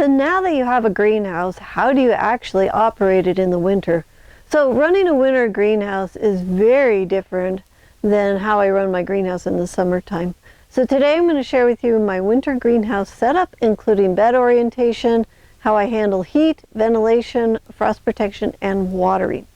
So now that you have a greenhouse, how do you actually operate it in the winter? So running a winter greenhouse is very different than how I run my greenhouse in the summertime. So today I'm going to share with you my winter greenhouse setup, including bed orientation, how I handle heat, ventilation, frost protection, and watering.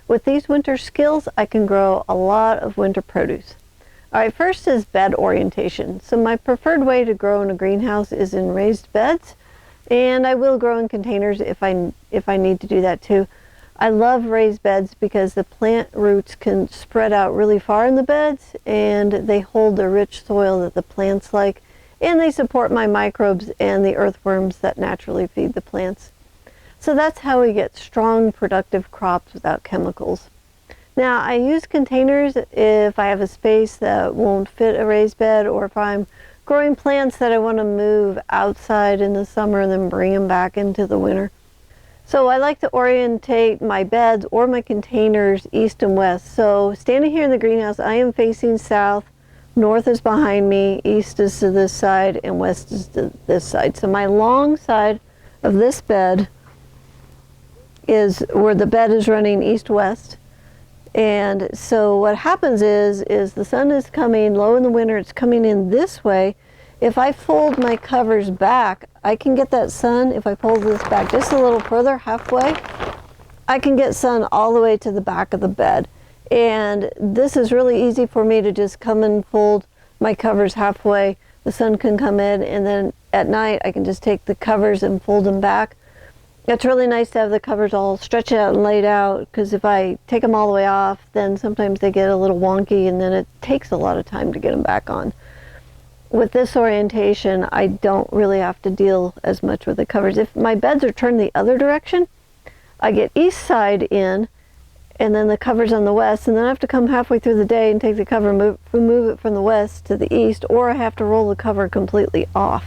With these winter skills, I can grow a lot of winter produce. All right, first is bed orientation. So my preferred way to grow in a greenhouse is in raised beds, and I will grow in containers if I need to do that too. I love raised beds because the plant roots can spread out really far in the beds, and they hold the rich soil that the plants like, and they support my microbes and the earthworms that naturally feed the plants. So that's how we get strong, productive crops without chemicals. Now, I use containers if I have a space that won't fit a raised bed, or if I'm growing plants that I want to move outside in the summer and then bring them back into the winter. So I like to orientate my beds or my containers east and west. So standing here in the greenhouse, I am facing south, north is behind me, east is to this side, and west is to this side. So my long side of this bed is where the bed is running east-west. And so what happens is the sun is coming low in the winter, it's coming in this way. If I fold my covers back, I can get that sun. If I pull this back just a little further, halfway, I can get sun all the way to the back of the bed. And this is really easy for me to just come and fold my covers halfway. The sun can come in, and then at night I can just take the covers and fold them back. It's really nice to have the covers all stretched out and laid out, because if I take them all the way off, then sometimes they get a little wonky, and then it takes a lot of time to get them back on. With this orientation, I don't really have to deal as much with the covers. If my beds are turned the other direction, I get east side in, and then the covers on the west, and then I have to come halfway through the day and take the cover, move it from the west to the east, or I have to roll the cover completely off.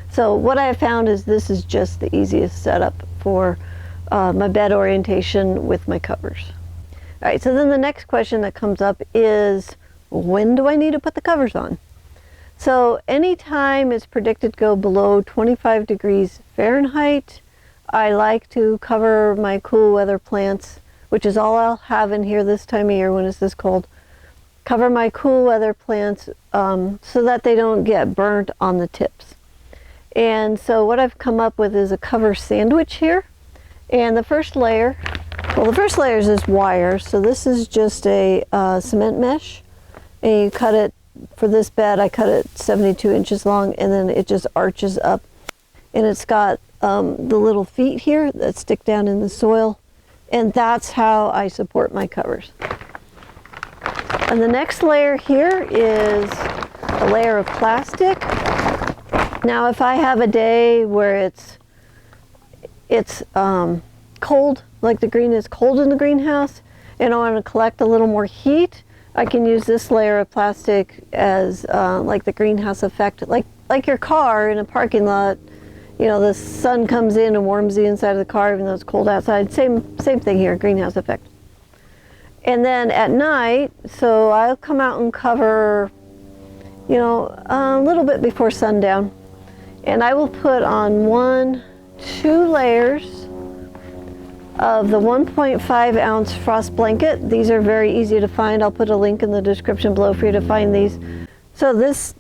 So what I have found is this is just the easiest setup for my bed orientation with my covers. All right, so then the next question that comes up is, when do I need to put the covers on? So anytime it's predicted to go below 25 degrees Fahrenheit, I like to cover my cool weather plants, which is all I'll have in here this time of year when it's this cold. Cover my cool weather plants so that they don't get burnt on the tips. And so what I've come up with is a cover sandwich here. And the first layer is this wire. So this is just a cement mesh. And you cut it, for this bed, I cut it 72 inches long, and then it just arches up. And it's got the little feet here that stick down in the soil. And that's how I support my covers. And the next layer here is a layer of plastic. Now, if I have a day where it's cold, like the green is cold in the greenhouse, and I want to collect a little more heat, I can use this layer of plastic as like the greenhouse effect, like your car in a parking lot. You know, the sun comes in and warms the inside of the car even though it's cold outside. Same thing here, greenhouse effect. And then at night, so I'll come out and cover, you know, a little bit before sundown. And I will put on 2 layers of the 1.5 ounce frost blanket. These are very easy to find. I'll put a link in the description below for you to find these. So this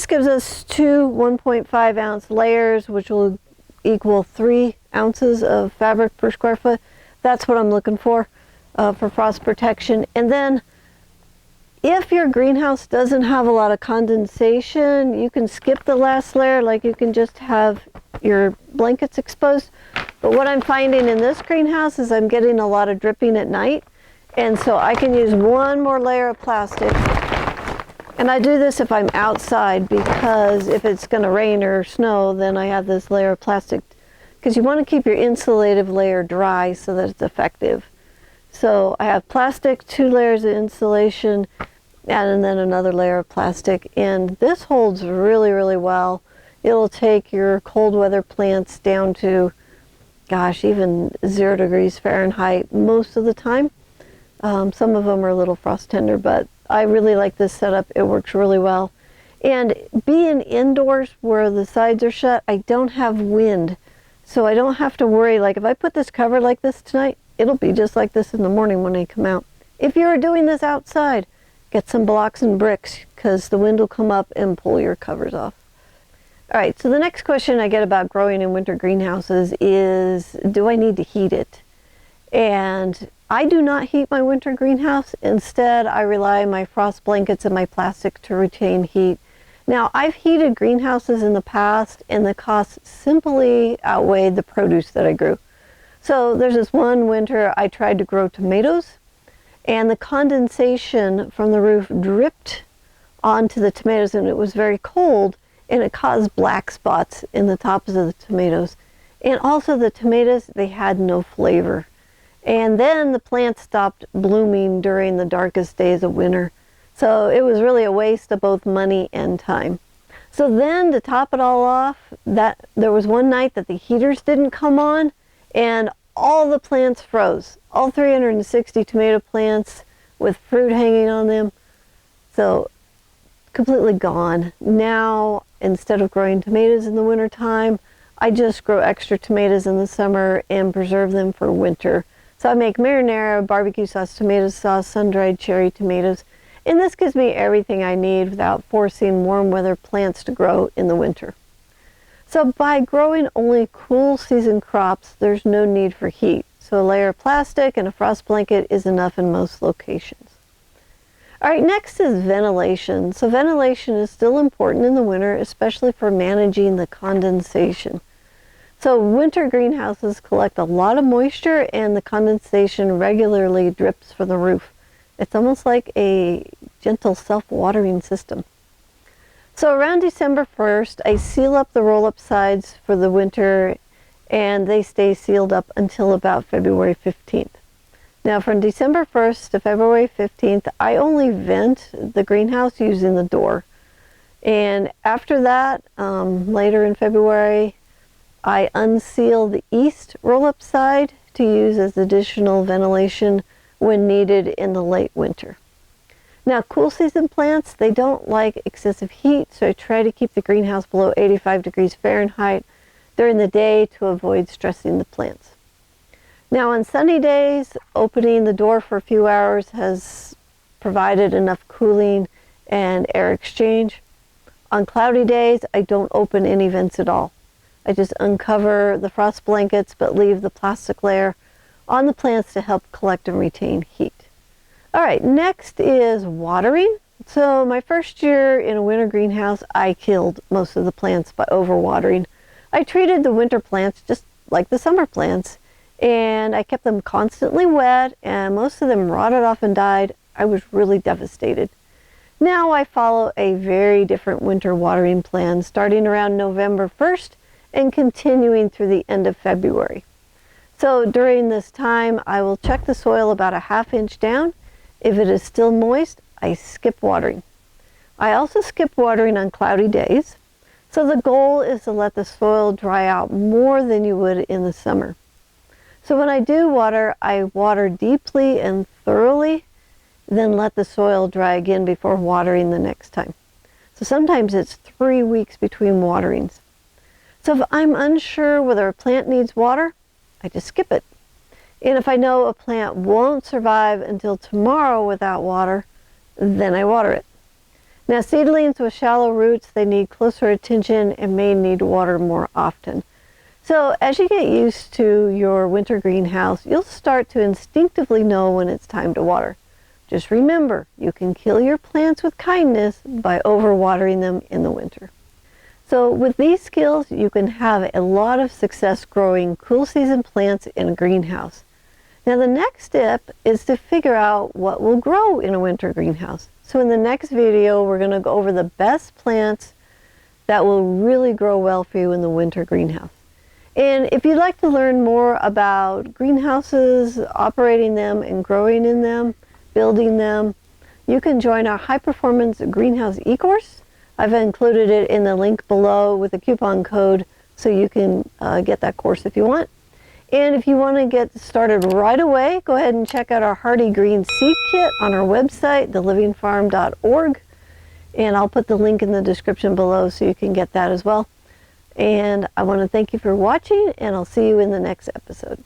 gives us 2 1.5 ounce layers, which will equal 3 ounces of fabric per square foot. That's what I'm looking for frost protection. And then if your greenhouse doesn't have a lot of condensation, you can skip the last layer, like you can just have your blankets exposed. But what I'm finding in this greenhouse is I'm getting a lot of dripping at night, and so I can use 1 more layer of plastic. And I do this if I'm outside, because if it's going to rain or snow, then I have this layer of plastic, because you want to keep your insulative layer dry so that it's effective. So I have plastic, 2 layers of insulation, and then another layer of plastic, and this holds really, really well. It'll take your cold weather plants down to, gosh, even 0 degrees Fahrenheit most of the time. Some of them are a little frost tender, but I really like this setup. It works really well. And being indoors where the sides are shut, I don't have wind So I don't have to worry, like if I put this cover like this tonight, it'll be just like this in the morning when I come out. If you're doing this outside, get some blocks and bricks because the wind will come up and pull your covers off. All right, so the next question I get about growing in winter greenhouses is, do I need to heat it? And I do not heat my winter greenhouse. Instead, I rely on my frost blankets and my plastic to retain heat. Now, I've heated greenhouses in the past and the costs simply outweighed the produce that I grew. So there's this one winter I tried to grow tomatoes, and the condensation from the roof dripped onto the tomatoes, and it was very cold, and it caused black spots in the tops of the tomatoes. And also the tomatoes, they had no flavor. And then the plants stopped blooming during the darkest days of winter. So it was really a waste of both money and time. So then to top it all off, there was one night that the heaters didn't come on and all the plants froze. All 360 tomato plants with fruit hanging on them. So completely gone. Now, instead of growing tomatoes in the wintertime, I just grow extra tomatoes in the summer and preserve them for winter. So I make marinara, barbecue sauce, tomato sauce, sun-dried cherry tomatoes. And this gives me everything I need without forcing warm weather plants to grow in the winter. So by growing only cool season crops, there's no need for heat. So a layer of plastic and a frost blanket is enough in most locations. All right, next is ventilation. So ventilation is still important in the winter, especially for managing the condensation. So winter greenhouses collect a lot of moisture and the condensation regularly drips from the roof. It's almost like a gentle self-watering system. So around December 1st, I seal up the roll-up sides for the winter and they stay sealed up until about February 15th. Now from December 1st to February 15th, I only vent the greenhouse using the door. And after that, later in February, I unseal the east roll-up side to use as additional ventilation when needed in the late winter. Now, cool season plants, they don't like excessive heat, so I try to keep the greenhouse below 85 degrees Fahrenheit during the day to avoid stressing the plants. Now, on sunny days, opening the door for a few hours has provided enough cooling and air exchange. On cloudy days, I don't open any vents at all. I just uncover the frost blankets but leave the plastic layer on the plants to help collect and retain heat. All right, next is watering. So my first year in a winter greenhouse, I killed most of the plants by overwatering. I treated the winter plants just like the summer plants, and I kept them constantly wet, and most of them rotted off and died. I was really devastated. Now I follow a very different winter watering plan, starting around November 1st and continuing through the end of February. So during this time, I will check the soil about a ½ inch down. If it is still moist, I skip watering. I also skip watering on cloudy days. So the goal is to let the soil dry out more than you would in the summer. So when I do water, I water deeply and thoroughly, then let the soil dry again before watering the next time. So sometimes it's 3 weeks between waterings. So if I'm unsure whether a plant needs water, I just skip it. And if I know a plant won't survive until tomorrow without water, then I water it. Now, seedlings with shallow roots, they need closer attention and may need water more often. So as you get used to your winter greenhouse, you'll start to instinctively know when it's time to water. Just remember, you can kill your plants with kindness by overwatering them in the winter. So with these skills, you can have a lot of success growing cool season plants in a greenhouse. Now the next step is to figure out what will grow in a winter greenhouse. So in the next video, we're going to go over the best plants that will really grow well for you in the winter greenhouse. And if you'd like to learn more about greenhouses, operating them and growing in them, building them, you can join our high performance greenhouse eCourse. I've included it in the link below with a coupon code so you can get that course if you want. And if you want to get started right away, go ahead and check out our Hardy Green Seed Kit on our website, thelivingfarm.org. And I'll put the link in the description below so you can get that as well. And I want to thank you for watching, and I'll see you in the next episode.